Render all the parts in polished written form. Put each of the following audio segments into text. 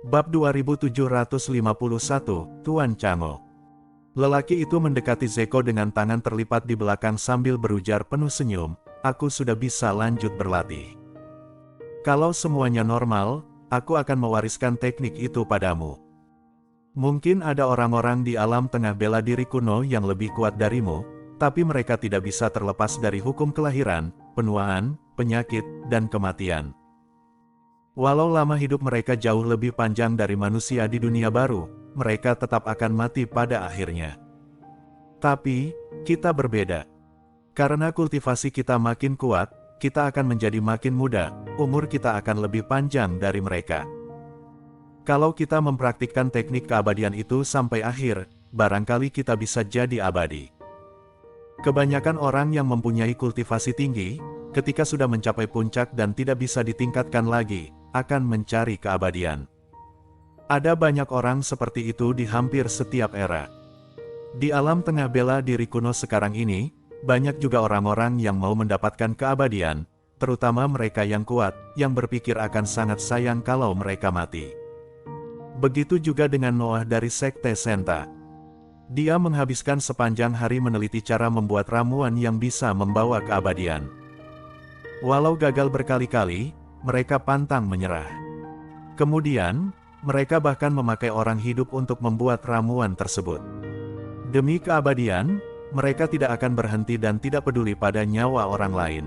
Bab 2751, Tuan Chang'o. Lelaki itu mendekati Zeko dengan tangan terlipat di belakang sambil berujar penuh senyum, "Aku sudah bisa lanjut berlatih. Kalau semuanya normal, aku akan mewariskan teknik itu padamu. Mungkin ada orang-orang di alam tengah bela diri kuno yang lebih kuat darimu, tapi mereka tidak bisa terlepas dari hukum kelahiran, penuaan, penyakit, dan kematian. Walau lama hidup mereka jauh lebih panjang dari manusia di dunia baru, mereka tetap akan mati pada akhirnya. Tapi, kita berbeda. Karena kultivasi kita makin kuat, kita akan menjadi makin muda, umur kita akan lebih panjang dari mereka. Kalau kita mempraktikkan teknik keabadian itu sampai akhir, barangkali kita bisa jadi abadi." Kebanyakan orang yang mempunyai kultivasi tinggi, ketika sudah mencapai puncak dan tidak bisa ditingkatkan lagi, akan mencari keabadian. Ada banyak orang seperti itu di hampir setiap era. Di alam tengah bela diri kuno sekarang ini, banyak juga orang-orang yang mau mendapatkan keabadian, terutama mereka yang kuat, yang berpikir akan sangat sayang kalau mereka mati. Begitu juga dengan Noah dari Sekte Senta. Dia menghabiskan sepanjang hari meneliti cara membuat ramuan yang bisa membawa keabadian. Walau gagal berkali-kali, mereka pantang menyerah. Kemudian, mereka bahkan memakai orang hidup untuk membuat ramuan tersebut. Demi keabadian, mereka tidak akan berhenti dan tidak peduli pada nyawa orang lain.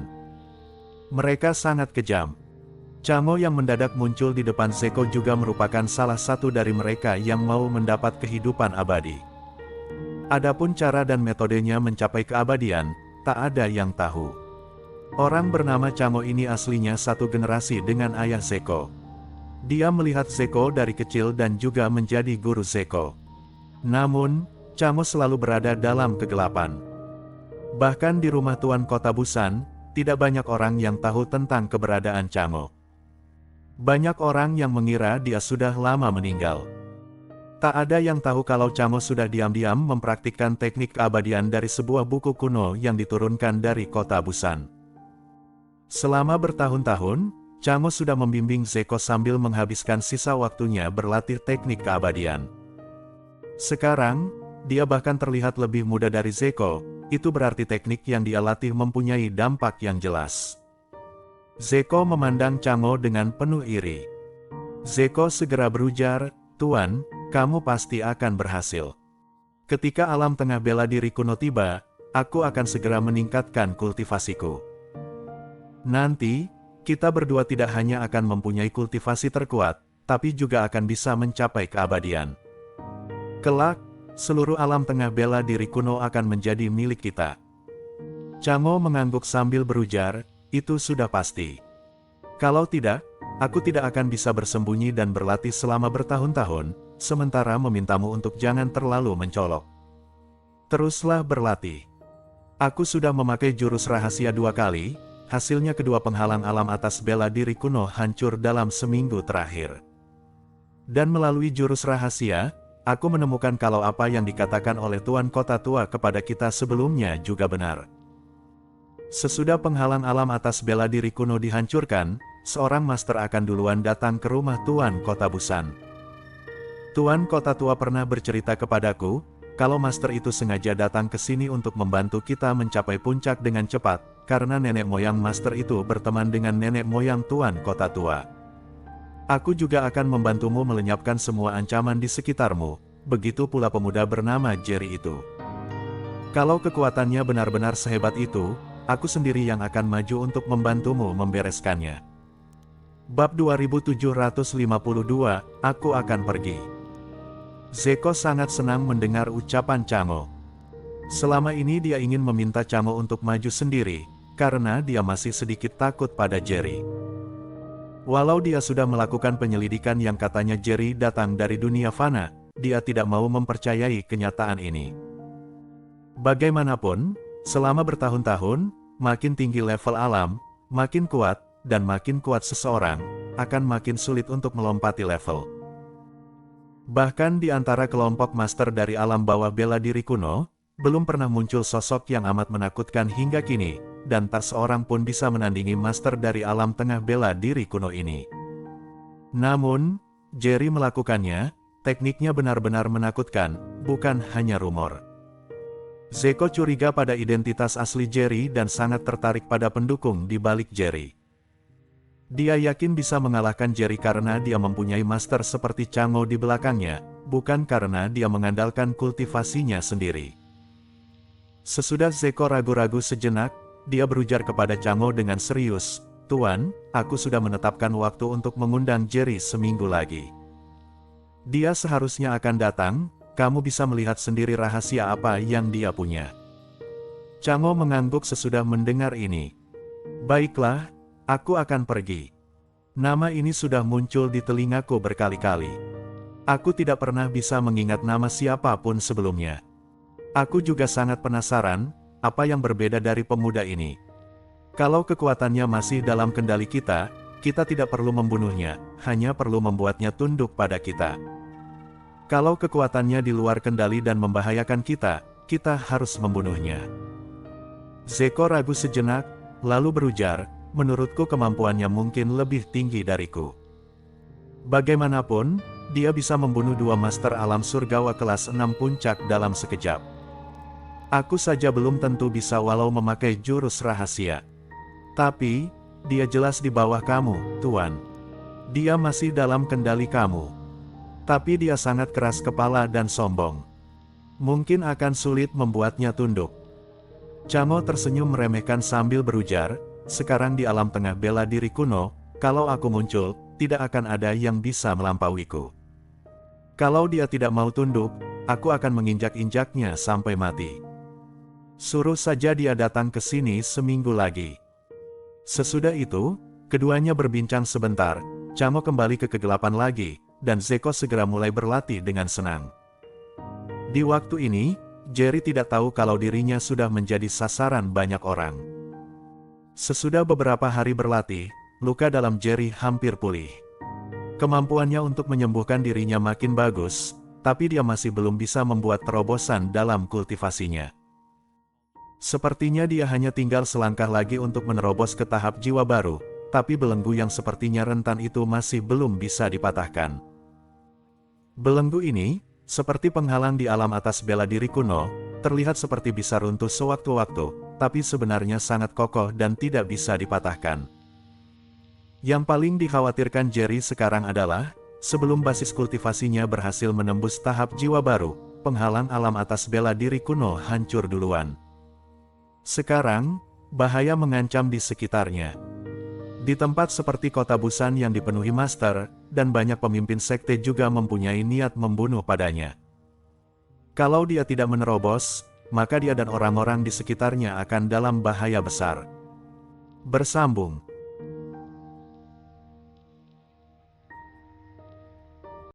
Mereka sangat kejam. Chang'o yang mendadak muncul di depan Zeko juga merupakan salah satu dari mereka yang mau mendapat kehidupan abadi. Adapun cara dan metodenya mencapai keabadian, tak ada yang tahu. Orang bernama Chang'o ini aslinya satu generasi dengan ayah Zeko. Dia melihat Zeko dari kecil dan juga menjadi guru Zeko. Namun, Chang'o selalu berada dalam kegelapan. Bahkan di rumah Tuan Kota Busan, tidak banyak orang yang tahu tentang keberadaan Chang'o. Banyak orang yang mengira dia sudah lama meninggal. Tak ada yang tahu kalau Chang'o sudah diam-diam mempraktikkan teknik keabadian dari sebuah buku kuno yang diturunkan dari Kota Busan. Selama bertahun-tahun, Chang'o sudah membimbing Zeko sambil menghabiskan sisa waktunya berlatih teknik keabadian. Sekarang, dia bahkan terlihat lebih muda dari Zeko, itu berarti teknik yang dia latih mempunyai dampak yang jelas. Zeko memandang Chang'o dengan penuh iri. Zeko segera berujar, "Tuan, kamu pasti akan berhasil. Ketika alam tengah bela diri kuno tiba, aku akan segera meningkatkan kultivasiku. Nanti, kita berdua tidak hanya akan mempunyai kultivasi terkuat, tapi juga akan bisa mencapai keabadian. Kelak, seluruh alam tengah bela diri kuno akan menjadi milik kita." Chang'o mengangguk sambil berujar, "Itu sudah pasti. Kalau tidak, aku tidak akan bisa bersembunyi dan berlatih selama bertahun-tahun, sementara memintamu untuk jangan terlalu mencolok. Teruslah berlatih. Aku sudah memakai jurus rahasia 2 kali, hasilnya kedua penghalang alam atas bela diri kuno hancur dalam seminggu terakhir. Dan melalui jurus rahasia, aku menemukan kalau apa yang dikatakan oleh Tuan Kota Tua kepada kita sebelumnya juga benar. Sesudah penghalang alam atas bela diri kuno dihancurkan, seorang master akan duluan datang ke rumah Tuan Kota Busan. Tuan Kota Tua pernah bercerita kepadaku, kalau master itu sengaja datang ke sini untuk membantu kita mencapai puncak dengan cepat, karena nenek moyang master itu berteman dengan nenek moyang Tuan Kota Tua. Aku juga akan membantumu melenyapkan semua ancaman di sekitarmu, begitu pula pemuda bernama Jerry itu. Kalau kekuatannya benar-benar sehebat itu, aku sendiri yang akan maju untuk membantumu membereskannya." Bab 2752, Aku akan pergi. Zeko sangat senang mendengar ucapan Chang'o. Selama ini dia ingin meminta Chang'o untuk maju sendiri, karena dia masih sedikit takut pada Jerry. Walau dia sudah melakukan penyelidikan yang katanya Jerry datang dari dunia fana, dia tidak mau mempercayai kenyataan ini. Bagaimanapun, selama bertahun-tahun, makin tinggi level alam, makin kuat, dan makin kuat seseorang, akan makin sulit untuk melompati level. Bahkan di antara kelompok master dari alam bawah bela diri kuno, belum pernah muncul sosok yang amat menakutkan hingga kini, dan tak seorang pun bisa menandingi master dari alam tengah bela diri kuno ini. Namun, Jerry melakukannya, tekniknya benar-benar menakutkan, bukan hanya rumor. Zeko curiga pada identitas asli Jerry dan sangat tertarik pada pendukung di balik Jerry. Dia yakin bisa mengalahkan Jerry karena dia mempunyai master seperti Chang'o di belakangnya, bukan karena dia mengandalkan kultivasinya sendiri. Sesudah Zeko ragu-ragu sejenak, dia berujar kepada Chang'o dengan serius, "Tuan, aku sudah menetapkan waktu untuk mengundang Jerry seminggu lagi. Dia seharusnya akan datang, kamu bisa melihat sendiri rahasia apa yang dia punya." Chang'o mengangguk sesudah mendengar ini. "Baiklah, aku akan pergi. Nama ini sudah muncul di telingaku berkali-kali. Aku tidak pernah bisa mengingat nama siapapun sebelumnya. Aku juga sangat penasaran, apa yang berbeda dari pemuda ini. Kalau kekuatannya masih dalam kendali kita, kita tidak perlu membunuhnya, hanya perlu membuatnya tunduk pada kita. Kalau kekuatannya di luar kendali dan membahayakan kita, kita harus membunuhnya." Zeko ragu sejenak, lalu berujar, "Menurutku kemampuannya mungkin lebih tinggi dariku. Bagaimanapun, dia bisa membunuh dua master alam surgawa kelas 6 puncak dalam sekejap. Aku saja belum tentu bisa walau memakai jurus rahasia. Tapi, dia jelas di bawah kamu, Tuan. Dia masih dalam kendali kamu. Tapi dia sangat keras kepala dan sombong. Mungkin akan sulit membuatnya tunduk." Chang'o tersenyum meremehkan sambil berujar, "Sekarang di alam tengah bela diri kuno, kalau aku muncul, tidak akan ada yang bisa melampauiku. Kalau dia tidak mau tunduk, aku akan menginjak-injaknya sampai mati. Suruh saja dia datang ke sini seminggu lagi." Sesudah itu, keduanya berbincang sebentar, Chang'o kembali ke kegelapan lagi, dan Zeko segera mulai berlatih dengan senang. Di waktu ini, Jerry tidak tahu kalau dirinya sudah menjadi sasaran banyak orang. Sesudah beberapa hari berlatih, luka dalam Jerry hampir pulih. Kemampuannya untuk menyembuhkan dirinya makin bagus, tapi dia masih belum bisa membuat terobosan dalam kultivasinya. Sepertinya dia hanya tinggal selangkah lagi untuk menerobos ke tahap jiwa baru, tapi belenggu yang sepertinya rentan itu masih belum bisa dipatahkan. Belenggu ini, seperti penghalang di alam atas bela diri kuno, terlihat seperti bisa runtuh sewaktu-waktu, tapi sebenarnya sangat kokoh dan tidak bisa dipatahkan. Yang paling dikhawatirkan Jerry sekarang adalah, sebelum basis kultivasinya berhasil menembus tahap jiwa baru, penghalang alam atas bela diri kuno hancur duluan. Sekarang, bahaya mengancam di sekitarnya. Di tempat seperti kota Busan yang dipenuhi master, dan banyak pemimpin sekte juga mempunyai niat membunuh padanya. Kalau dia tidak menerobos, maka dia dan orang-orang di sekitarnya akan dalam bahaya besar. Bersambung.